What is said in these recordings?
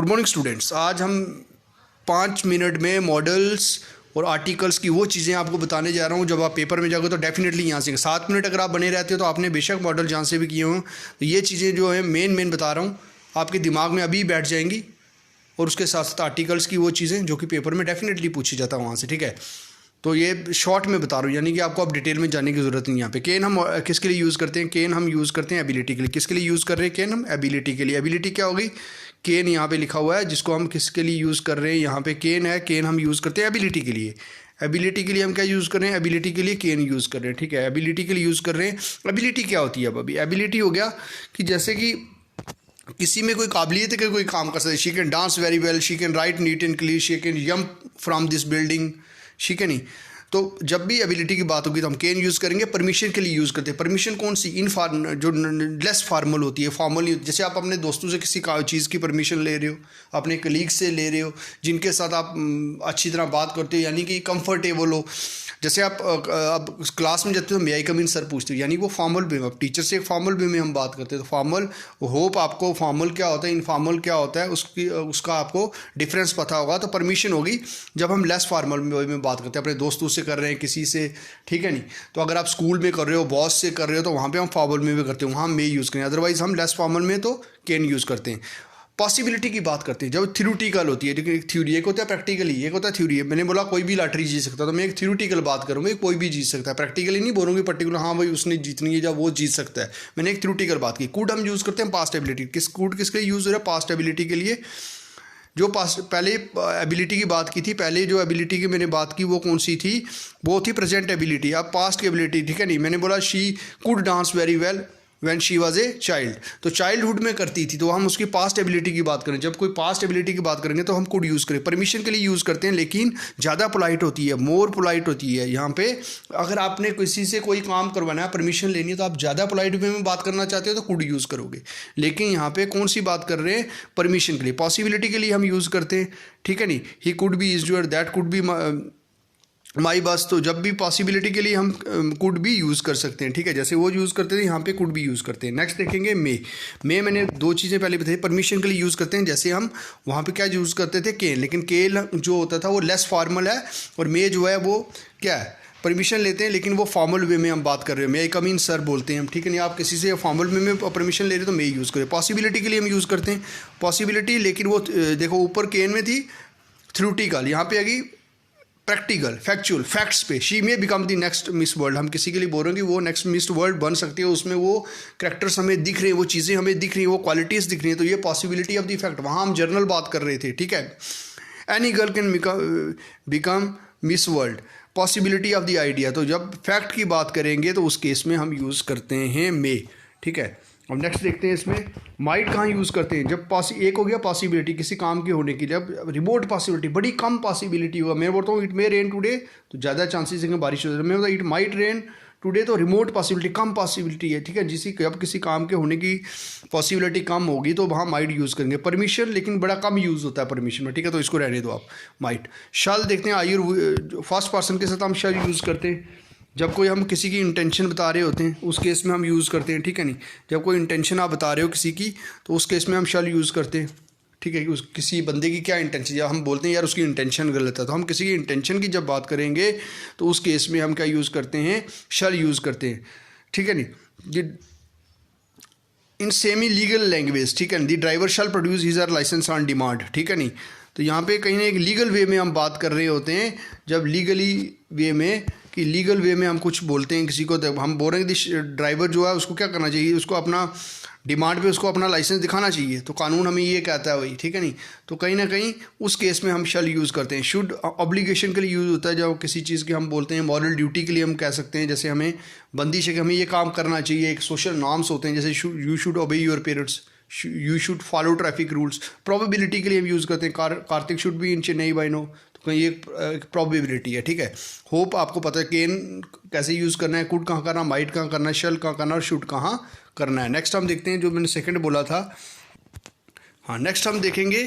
Good morning students. आज हम 5 minute में मॉडल्स और आर्टिकल्स की वो चीज़ें आपको बताने जा रहा हूँ जब आप पेपर में जाओगे तो डेफिनेटली यहाँ से 7 मिनट अगर आप बने रहते हो तो आपने बेशक मॉडल जहाँ से भी किए हों, तो ये चीज़ें जो है मेन बता रहा हूँ आपके दिमाग में अभी बैठ जाएंगी। और उसके साथ साथ आर्टिकल्स की वो चीज़ें जो कि पेपर में डेफिनेटली पूछी जाता है वहाँ से, ठीक है। तो ये शॉर्ट में बता रहा हूँ, यानी कि आपको अब डिटेल में जाने की ज़रूरत नहीं। यहाँ पे केन हम किसके लिए यूज़ करते हैं? केन हम यूज़ करते हैं एबिलिटी के लिए। किसके लिए यूज़ कर रहे हैं केन? हम एबिलिटी के लिए। एबिलिटी क्या होगी? केन यहाँ पे लिखा हुआ है जिसको हम किसके लिए यूज़ कर रहे हैं, यहाँ पे केन है, केन हम यूज़ करते हैं एबिलिटी के लिए। एबिलिटी के लिए हम क्या यूज़ कर रहे हैं? एबिलिटी के लिए केन यूज़ कर रहे हैं, ठीक है। एबिलिटी के लिए यूज़ कर रहे हैं। एबिलिटी क्या होती है? अब अभी एबिलिटी हो गया कि जैसे कि किसी में कोई काबिलियत है कि कोई काम कर सकते, she can dance very well, she can write neat and clean, she can jump from this building, ठीक है नहीं। तो जब भी एबिलिटी की बात होगी तो हम कैन यूज़ करेंगे। परमिशन के लिए यूज़ करते हैं। परमिशन कौन सी? जो लेस फॉर्मल होती है, फॉर्मल नहीं होती। जैसे आप अपने दोस्तों से किसी चीज़ की परमिशन ले रहे हो, अपने कलीग से ले रहे हो, जिनके साथ आप अच्छी तरह बात करते हो, यानी कि कंफर्टेबल हो। जैसे आप अब क्लास में जाते हो तो मे आई कम इन सर पूछते हो, यानी वो फॉर्मल वे में, अब टीचर से एक फॉर्मल वे में हम बात करते हैं। तो फॉर्मल, होप आपको फॉर्मल क्या होता है, इनफॉर्मल क्या होता है, उसका आपको डिफरेंस पता होगा। तो परमिशन होगी जब हम लेस फॉर्मल वे में बात करते हैं, अपने दोस्तों से कर रहे हैं, किसी से, ठीक है नहीं। तो अगर आप स्कूल में कर रहे हो, बॉस से कर रहे हो, तो वहाँ पे हम फॉर्मल में भी करते हैं, वहाँ मे यूज़ करें। अदरवाइज हम लेस फॉर्मल में तो कैन यूज़ करते हैं। पॉसिबिलिटी की बात करते हैं जब थ्योरेटिकल होती है, ठीक है। थ्योरी एक होता है, प्रैक्टिकली एक होता है थ्योरी। मैंने बोला कोई भी लॉटरी जीत सकता है, तो मैं एक थ्योरेटिकल बात करूँगा, कोई भी जीत सकता है। प्रैक्टिकली नहीं बोलूँगी पर्टिकुलर हाँ भाई उसने जीतनी है या वो जीत सकता है। मैंने एक थ्योरेटिकल बात की। कुड हम यूज़ करते हैं पास्ट एबिलिटी। कुड किसके लिए यूज़ हो रहा है? पास्ट एबिलिटी के लिए। जो पहले एबिलिटी की बात की थी, पहले जो एबिलिटी की मैंने बात की वो कौन सी थी? वो थी प्रेजेंट एबिलिटी। अब पास्ट की एबिलिटी, ठीक है नहीं। मैंने बोला she could dance very well when she was a child, तो चाइल्डहुड में करती थी, तो हम उसकी पास्ट एबिलिटी की बात करें। जब कोई पास्ट एबिलिटी की बात करेंगे तो हम कुड यूज़ करें। परमिशन के लिए यूज़ करते हैं, लेकिन ज़्यादा पोलाइट होती है, मोर पोलाइट होती है। यहाँ पे अगर आपने किसी से कोई काम करवाना है, परमिशन लेनी है, तो आप ज़्यादा पोलाइट वे में बात करना चाहते हो तो कुड यूज़ करोगे। लेकिन यहाँ पे कौन सी बात कर रहे हैं? परमिशन के लिए। पॉसिबिलिटी के लिए हम यूज़ करते हैं, ठीक है नहीं। He could be is that could be my बस। तो जब भी पॉसिबिलिटी के लिए हम कुड भी यूज़ कर सकते हैं, ठीक है। जैसे वो यूज़ करते थे, यहाँ पे कुड भी यूज़ करते हैं। नेक्स्ट देखेंगे मे। मैंने दो चीज़ें पहले बताई। परमिशन के लिए यूज़ करते हैं, जैसे हम वहाँ पे क्या यूज़ करते थे? केन। लेकिन केन जो होता था वो लेस फॉर्मल है, और मे जो है वो क्या है? परमिशन लेते हैं, लेकिन वो फॉर्मल वे में हम बात कर रहे हैं। मे आई कम इन सर बोलते हैं हम, ठीक है नहीं। आप किसी से फॉर्मल वे में परमिशन ले रहे हो तो मे यूज़ करें। पॉसिबिलिटी के लिए हम यूज़ करते हैं पॉसिबिलिटी, लेकिन वो देखो ऊपर केन में थी थ्योरेटिकल, यहाँ पे आ गई प्रैक्टिकल, फैक्चुअल, फैक्ट्स पे। शी में become the next miss world. हम किसी के लिए बोल रहे हैं कि वो नेक्स्ट मिस वर्ल्ड बन सकती है, उसमें वो कैरेक्टर्स हमें दिख रहे हैं, वो चीज़ें हमें दिख रही हैं, वो क्वालिटीज़ दिख रही हैं। तो ये पॉसिबिलिटी ऑफ द फैक्ट, वहाँ हम जर्नल बात कर रहे थे, ठीक है। Any girl can become miss world, possibility of the idea. तो जब फैक्ट की बात करेंगे तो उस केस में हम यूज़ करते हैं मे, ठीक है। अब नेक्स्ट देखते हैं इसमें माइट कहाँ यूज़ करते हैं। जब एक हो गया पॉसिबिलिटी किसी काम के होने की, जब रिमोट पॉसिबिलिटी, बड़ी कम पॉसिबिलिटी हुआ। मैं बोलता हूँ इट मे रेन टुडे, तो ज़्यादा चांसेस हैं कि बारिश हो जाए। मैं बोलता हूँ इट माइट रेन टुडे, तो रिमोट पॉसिबिलिटी, कम पॉसिबिलिटी है, ठीक है। जब किसी काम के होने की पॉसिबिलिटी कम होगी तो वहाँ माइट यूज़ करेंगे। परमिशन लेकिन बड़ा कम यूज़ होता है परमिशन में, ठीक है, तो इसको रहने दो आप। माइट। शल देखते हैं, आयुर फर्स्ट पर्सन के साथ हम शल यूज़ करते हैं। जब कोई हम किसी की इंटेंशन बता रहे होते हैं उस केस में हम यूज़ करते हैं, ठीक है नहीं। जब कोई इंटेंशन आप बता रहे हो किसी की तो उस केस में हम शल यूज़ करते हैं, ठीक है। कि उस किसी बंदे की क्या इंटेंशन, या हम बोलते हैं यार उसकी इंटेंशन गलत है, तो हम किसी की इंटेंशन की जब बात करेंगे तो उस केस में हम क्या यूज़ करते हैं? शल यूज़ करते हैं, ठीक है नहीं। इन सेमी लीगल लैंग्वेज, ठीक है। The driver shall produce his licence on demand, ठीक है नहीं। तो यहाँ पे कहीं ना एक लीगल वे में हम बात कर रहे होते हैं। जब लीगली वे में, कि लीगल वे में हम कुछ बोलते हैं किसी को, तो हम बोल रहे हैं कि ड्राइवर जो है उसको क्या करना चाहिए? उसको अपना डिमांड पे उसको अपना लाइसेंस दिखाना चाहिए, तो कानून हमें ये कहता है वही, ठीक है नहीं। तो कहीं ना कहीं उस केस में हम शल यूज़ करते हैं। शुड ऑब्लिगेशन के लिए यूज़ होता है, जब किसी चीज़ की हम बोलते हैं। मॉरल ड्यूटी के लिए हम कह सकते हैं, जैसे हमें बंदिश है कि हमें ये काम करना चाहिए। एक सोशल नॉर्म्स होते हैं, जैसे you should obey your parents, you should follow traffic rules. Probability के लिए हम यूज़ करते हैं, Kartik should be in Chennai by now, तो कहीं एक प्रोबेबिलिटी है, ठीक है। होप आपको पता है केन कैसे यूज़ करना है, कुड कहाँ करना, माइट कहाँ करना, शल कहाँ करना और शुड कहाँ करना है। नेक्स्ट हम देखते हैं जो मैंने सेकंड बोला था। हाँ, नेक्स्ट हम देखेंगे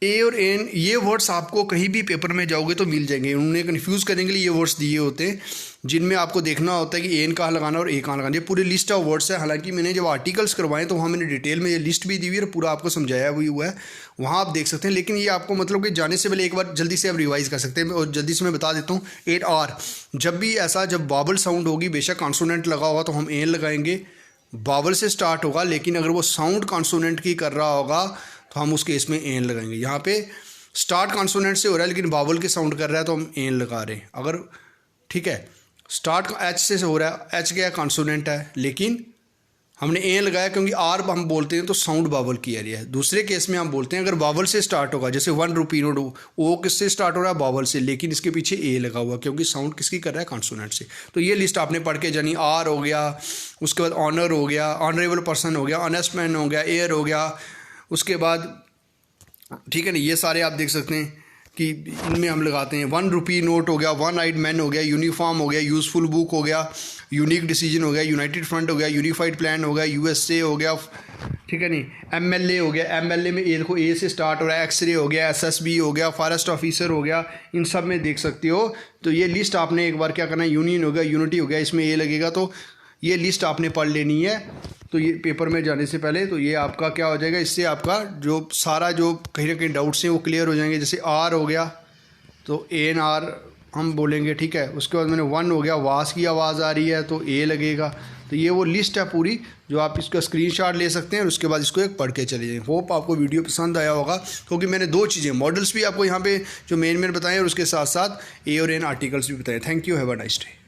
ए और एन ये वर्ड्स आपको कहीं भी पेपर में जाओगे तो मिल जाएंगे। उन्होंने कन्फ्यूज़ करने के लिए ये वर्ड्स दिए होते हैं जिनमें आपको देखना होता है कि एन कहाँ लगाना और ए कहाँ लगाना। ये पूरी लिस्ट ऑफ वर्ड्स है। हालांकि मैंने जब आर्टिकल्स करवाए तो वहाँ मैंने डिटेल में ये लिस्ट भी दी हुई है और पूरा आपको समझाया भी हुआ है, वहाँ आप देख सकते हैं। लेकिन ये आपको मतलब कि जाने से पहले एक बार जल्दी से आप रिवाइज़ कर सकते हैं और जल्दी से मैं बता देता हूँ। 8R जब भी ऐसा जब वावल साउंड होगी, बेशक कॉन्सोनेंट लगा होगा तो हम एन लगाएंगे, वावल से स्टार्ट होगा, लेकिन अगर वो साउंड कॉन्सोनेंट की कर रहा होगा तो हम उस केस में एन लगाएंगे। यहाँ पे स्टार्ट कॉन्सोनेंट से हो रहा है लेकिन वावल के साउंड कर रहा है तो हम एन लगा रहे हैं। अगर ठीक है स्टार्ट एच से हो रहा है, एच क्या कॉन्सोनेंट है लेकिन हमने एन लगाया क्योंकि आर हम बोलते हैं तो साउंड वावल की एरिया है। दूसरे केस में हम बोलते हैं अगर वावल से स्टार्ट होगा, जैसे 1 रुपी नोट, ओ किससे स्टार्ट हो रहा है, वावल से, लेकिन इसके पीछे ए लगा हुआ क्योंकि साउंड किसकी कर रहा है, कॉन्सोनेंट से। तो ये लिस्ट आपने पढ़ के जानी। आर हो गया, उसके बाद ऑनर हो गया, ऑनरेबल पर्सन हो गया, ऑनेस्ट मैन हो गया, एयर हो गया, उसके बाद ठीक है ना, ये सारे आप देख सकते हैं कि इनमें हम लगाते हैं। 1 रुपी नोट हो गया, 1 आइड मैन हो गया, यूनिफॉर्म हो गया, यूज़फुल बुक हो गया, यूनिक डिसीजन हो गया, यूनाइटेड फ्रंट हो गया, यूनिफाइड प्लान हो गया, यूएसए हो गया, ठीक है नहीं, एमएलए हो गया, एमएलए में ए देखो ए से स्टार्ट हो रहा है, एक्सरे हो गया, एसएसबी हो गया, फॉरेस्ट ऑफिसर हो गया, इन सब में देख सकते हो। तो ये लिस्ट आपने एक बार क्या करना है, यूनियन हो गया, यूनिटी हो गया, इसमें ए लगेगा तो ये लिस्ट आपने पढ़ लेनी है। तो ये पेपर में जाने से पहले तो ये आपका क्या हो जाएगा, इससे आपका जो सारा जो कहीं ना कहीं डाउट्स हैं वो क्लियर हो जाएंगे। जैसे आर हो गया तो एन आर हम बोलेंगे, ठीक है। उसके बाद मैंने 1 हो गया, वास की आवाज़ आ रही है तो ए लगेगा। तो ये वो लिस्ट है पूरी जो आप इसका स्क्रीनशॉट ले सकते हैं और उसके बाद इसको एक पढ़ के चले जाएं। होप आपको वीडियो पसंद आया होगा क्योंकि मैंने 2 चीज़ें मॉडल्स भी आपको यहाँ पे जो मेन बताएं और उसके साथ साथ ए और एन आर्टिकल्स भी बताएं। Thank you, have a nice day.